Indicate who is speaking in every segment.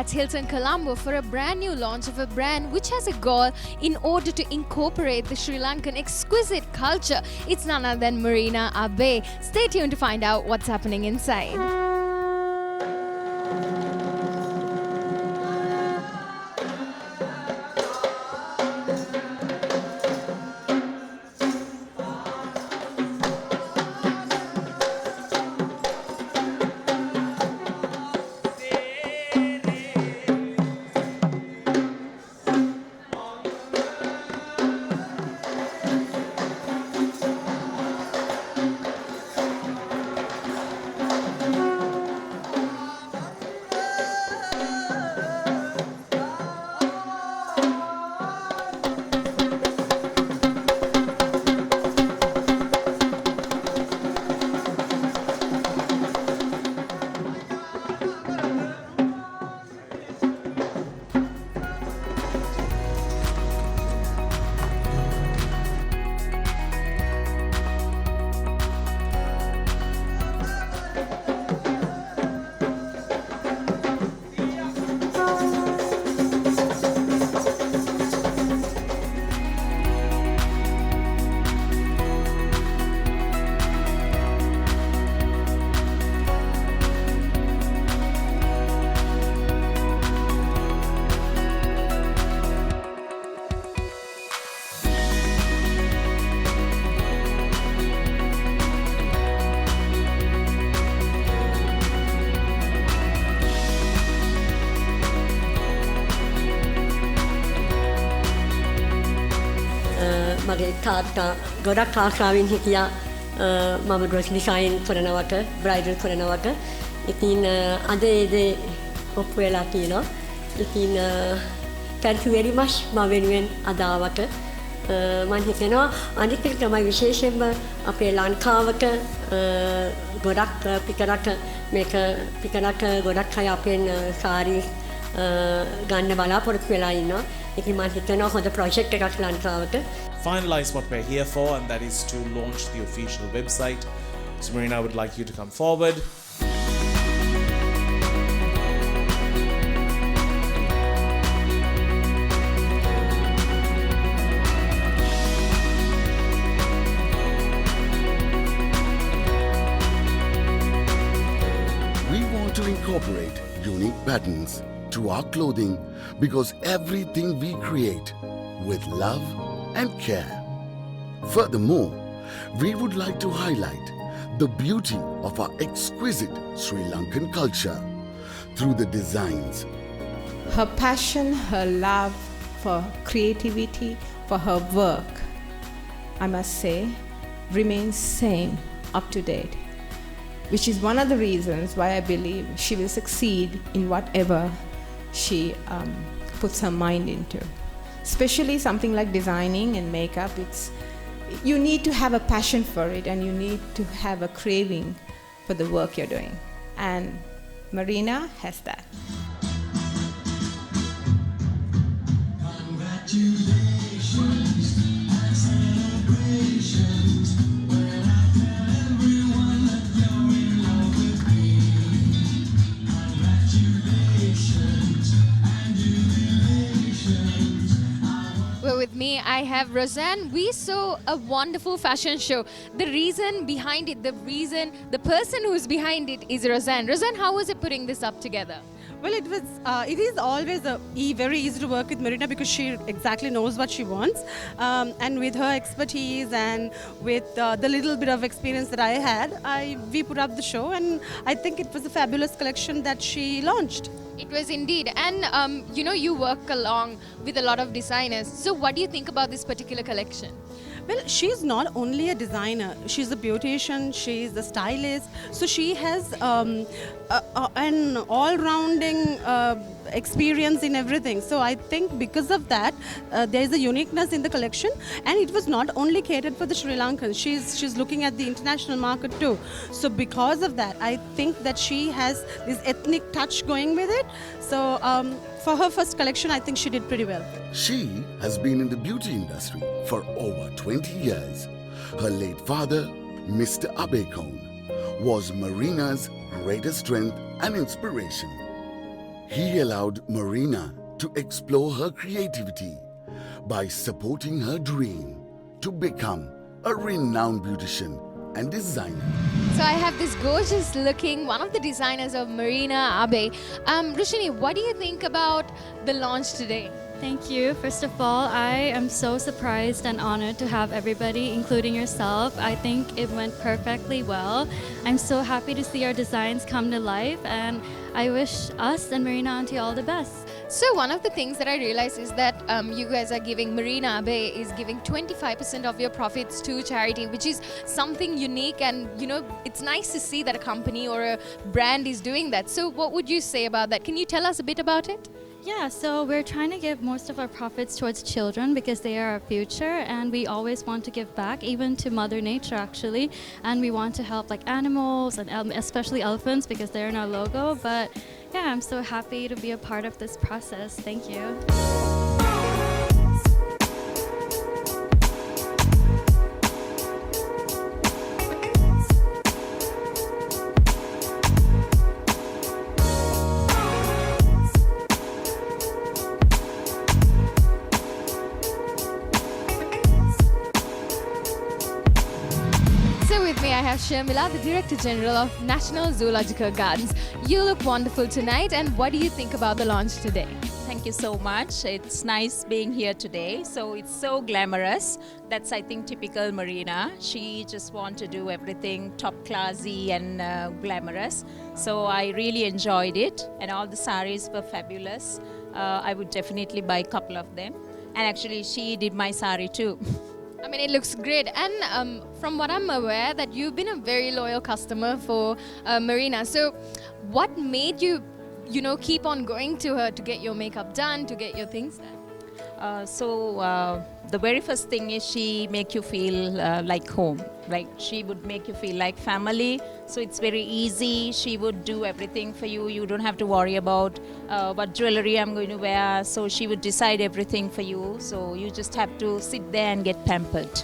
Speaker 1: at Hilton Colombo for a brand new launch of a brand which has a goal in order to incorporate the Sri Lankan exquisite culture. It's none other than Marina Bay. Stay tuned to find out what's happening inside.
Speaker 2: මගේ තාත්තා ගොඩක් ආශාවෙන් හිටියා මම dress design කරනවට bridal කරනවට ඉතින් අද ඒ දේ ඔප්පු වෙලා තියෙනවා ඉතින් thank you very much මම වෙනුවෙන් අද ආවට මම හිතනවා අනිත් එක තමයි විශේෂයෙන්ම අපේ ලංකාවට ගොඩක් පිටරට මේක පිටරට ගොඩක් අය අපෙන් සාරි ගන්න බලාපොරොත්තු වෙලා ඉන්නවා ඉතින් මම හිතනවා හොඳ ප්‍රොජෙක්ට් එකක් ලංකාවට
Speaker 3: finalize what we're here for, and that is to launch the official website. So Marina, I would like you to come forward.
Speaker 4: We want to incorporate unique patterns to our clothing because everything we create with love and care. Furthermore, we would like to highlight the beauty of our exquisite Sri Lankan culture through the designs.
Speaker 5: Her passion, her love for creativity, for her work, I must say, remains same, up to date, which is one of the reasons why I believe she will succeed in whatever she puts her mind into. Especially something like designing and makeup, you need to have a passion for it and you need to have a craving for the work you're doing. And Marina has that.
Speaker 6: Congratulations and celebrations when I tell everyone that you're in love with me. Congratulations and jubilations.
Speaker 1: Well, with me, I have Roseanne. We saw a wonderful fashion show. The reason behind it, the person who's behind it is Roseanne. Roseanne, how was it putting this up together?
Speaker 7: Well, it is always very easy to work with Marina because she exactly knows what she wants. And with her expertise and with the little bit of experience that I had, we put up the show and I think it was a fabulous collection that she launched.
Speaker 1: It was indeed. And, you work along with a lot of designers. So what do you think about this particular collection?
Speaker 7: Well, she's not only a designer, she's a beautician, she's a stylist. So she has an all-rounding experience in everything. So I think because of that, there is a uniqueness in the collection. And it was not only catered for the Sri Lankans. She's looking at the international market too. So because of that, I think that she has this ethnic touch going with it. So for her first collection, I think she did pretty well.
Speaker 4: She has been in the beauty industry for over 20 years. Her late father, Mr. Abe Kaun, was Marina's greatest strength and inspiration. He allowed Marina to explore her creativity by supporting her dream to become a renowned beautician and designer.
Speaker 1: So I have this gorgeous looking one of the designers of Marina Abe. Rushini, what do you think about the launch today?
Speaker 8: Thank you. First of all, I am so surprised and honored to have everybody, including yourself. I think it went perfectly well. I'm so happy to see our designs come to life, and I wish us and Marina Auntie all the best.
Speaker 1: So one of the things that I realized is that you guys are giving, Marina Abe is giving 25% of your profits to charity, which is something unique, and you know, it's nice to see that a company or a brand is doing that. So what would you say about that? Can you tell us a bit about it?
Speaker 8: Yeah, so we're trying to give most of our profits towards children because they are our future, and we always want to give back, even to Mother Nature actually. And we want to help like animals and especially elephants because they're in our logo. But yeah, I'm so happy to be a part of this process. Thank you.
Speaker 1: So with me I have Sharmila, the Director General of National Zoological Gardens. You look wonderful tonight, and what do you think about the launch today?
Speaker 9: Thank you so much. It's nice being here today. So it's so glamorous. That's, I think, typical Marina. She just want to do everything top classy and glamorous. So I really enjoyed it, and all the saris were fabulous. I would definitely buy a couple of them. And actually, she did my sari too.
Speaker 1: I mean, it looks great. And from what I'm aware, that you've been a very loyal customer for Marina. So what made you, keep on going to her to get your makeup done, to get your things done?
Speaker 9: The very first thing is she make you feel like home. Like she would make you feel like family. So it's very easy. She would do everything for you. You don't have to worry about what jewelry I'm going to wear. So she would decide everything for you. So you just have to sit there and get pampered.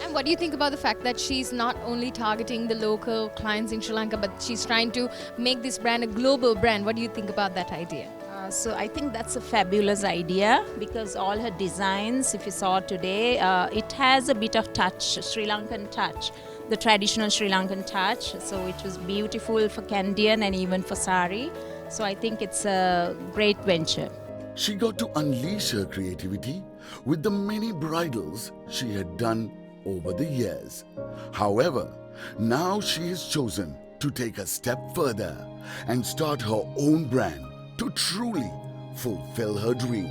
Speaker 1: And what do you think about the fact that she's not only targeting the local clients in Sri Lanka, but she's trying to make this brand a global brand? What do you think about that idea?
Speaker 9: So I think that's a fabulous idea because all her designs, if you saw today, it has a bit of touch, Sri Lankan touch, the traditional Sri Lankan touch. So it was beautiful for Kandyan and even for sari. So I think it's a great venture.
Speaker 4: She got to unleash her creativity with the many bridals she had done over the years. However, now she has chosen to take a step further and start her own brand to truly fulfill her dream.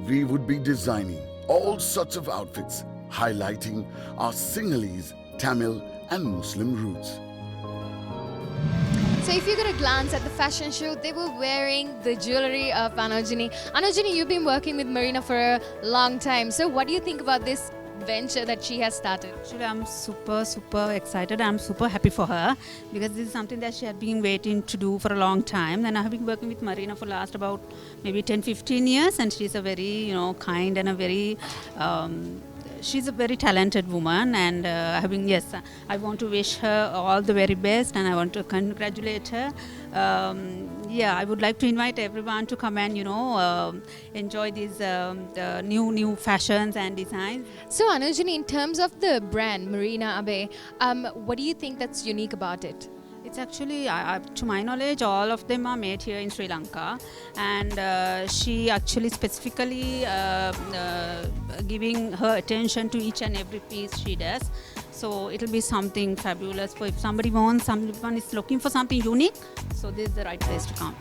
Speaker 4: We would be designing all sorts of outfits highlighting our Sinhalese, Tamil and Muslim roots.
Speaker 1: So if you get a glance at the fashion show, they were wearing the jewelry of Anojini. Anojini, you've been working with Marina for a long time. So what do you think about this venture that she has started?
Speaker 7: Actually, I'm super excited. I'm super happy for her because this is something that she had been waiting to do for a long time. And I have been working with Marina for last about maybe 10-15 years, and she's a very kind and a very she's a very talented woman, and I want to wish her all the very best, and I want to congratulate her. I would like to invite everyone to come and enjoy these new fashions and designs.
Speaker 1: So Anojini, in terms of the brand Marina Abe, what do you think that's unique about it?
Speaker 7: It's actually, to my knowledge, all of them are made here in Sri Lanka, and she actually specifically giving her attention to each and every piece she does. So it'll be something fabulous for if someone is looking for something unique. So this is the right place to come.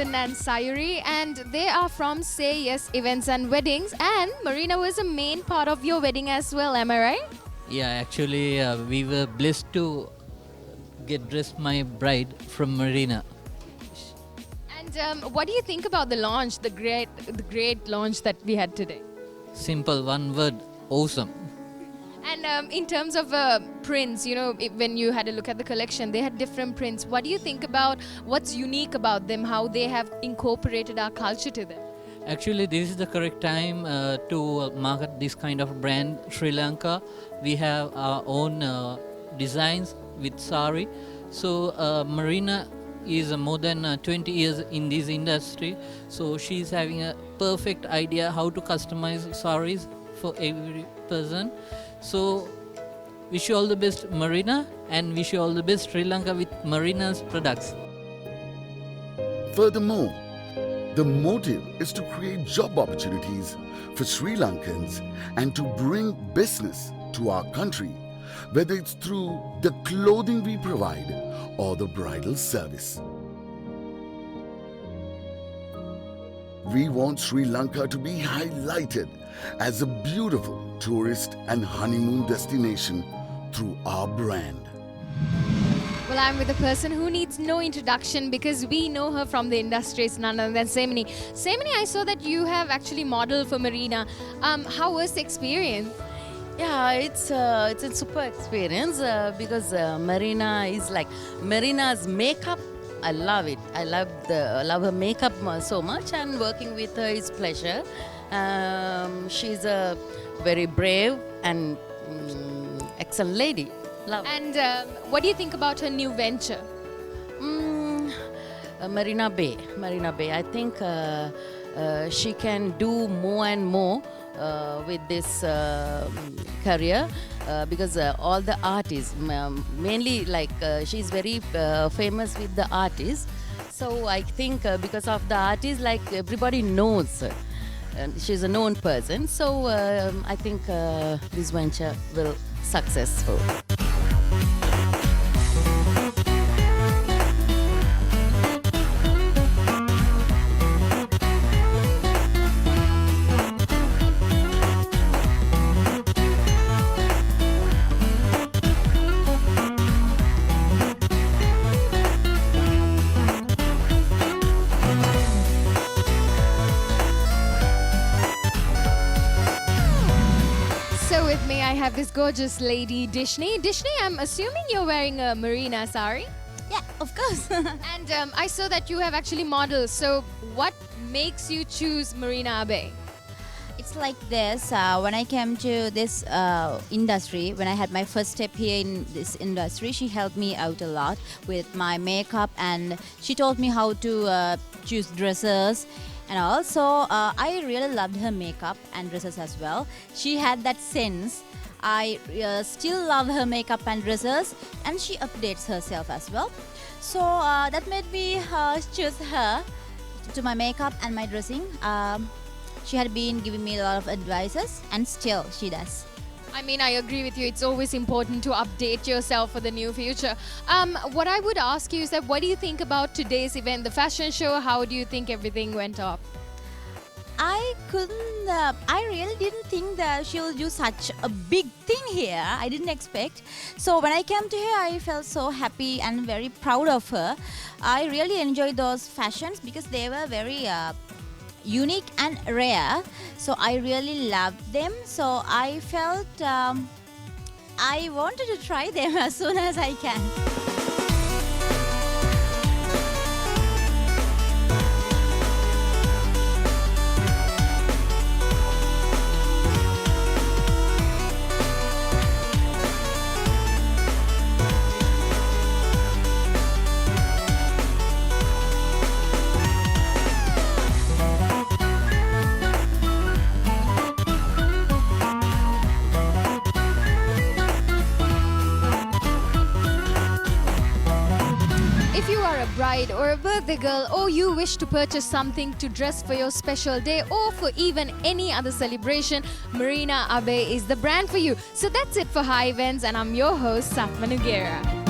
Speaker 1: Arvind and Sayuri, and they are from Say Yes Events and Weddings. And Marina was a main part of your wedding as well, am I right?
Speaker 10: Yeah, actually, we were blessed to get dressed my bride from Marina.
Speaker 1: And what do you think about the launch, the great launch that we had today?
Speaker 10: Simple, one word, awesome.
Speaker 1: And in terms of prints, you know, when you had a look at the collection, they had different prints. What do you think about what's unique about them, how they have incorporated our culture to them?
Speaker 10: Actually, this is the correct time to market this kind of brand, Sri Lanka. We have our own designs with sari. So Marina is more than 20 years in this industry. So she's having a perfect idea how to customize saris for every person. So wish you all the best, Marina, and wish you all the best, Sri Lanka, with Marina's products.
Speaker 4: Furthermore, the motive is to create job opportunities for Sri Lankans and to bring business to our country, whether it's through the clothing we provide or the bridal service. We want Sri Lanka to be highlighted as a beautiful tourist and honeymoon destination through our brand.
Speaker 1: Well, I'm with a person who needs no introduction because we know her from the industry. It's none other than Semini. Semini, I saw that you have actually modeled for Marina. How was the experience?
Speaker 11: Yeah, it's a super experience because Marina is like Marina's makeup. I love it. I love her makeup so much, and working with her is pleasure. She's a very brave and excellent lady. Love.
Speaker 1: And what do you think about her new venture?
Speaker 11: Marina Bay. I think she can do more and more with this career because all the artists, mainly like she's very famous with the artists. So I think because of the artists, like everybody knows her. And she's a known person. So I think this venture will successful.
Speaker 1: So with me, I have this gorgeous lady, Dishni. Dishni, I'm assuming you're wearing a Marina sari.
Speaker 12: Yeah, of course.
Speaker 1: And I saw that you have actually modeled. So what makes you choose Marina Bay?
Speaker 12: It's like this. When I came to this industry, when I had my first step here in this industry, she helped me out a lot with my makeup, and she told me how to choose dresses. And also, I really loved her makeup and dresses as well. She had that sense. I still love her makeup and dresses, and she updates herself as well. So that made me choose her to my makeup and my dressing. She had been giving me a lot of advices, and still she does.
Speaker 1: I mean, I agree with you. It's always important to update yourself for the new future. What I would ask you is that what do you think about today's event, the fashion show? How do you think everything went off?
Speaker 12: I really didn't think that she'll do such a big thing here. I didn't expect. So when I came to her, I felt so happy and very proud of her. I really enjoyed those fashions because they were very unique and rare. So I really loved them. So I felt I wanted to try them as soon as I can.
Speaker 1: If you are a bride or a birthday girl, or you wish to purchase something to dress for your special day or for even any other celebration, Marina Bay is the brand for you. So that's it for High Events, and I'm your host, Satma Nugera.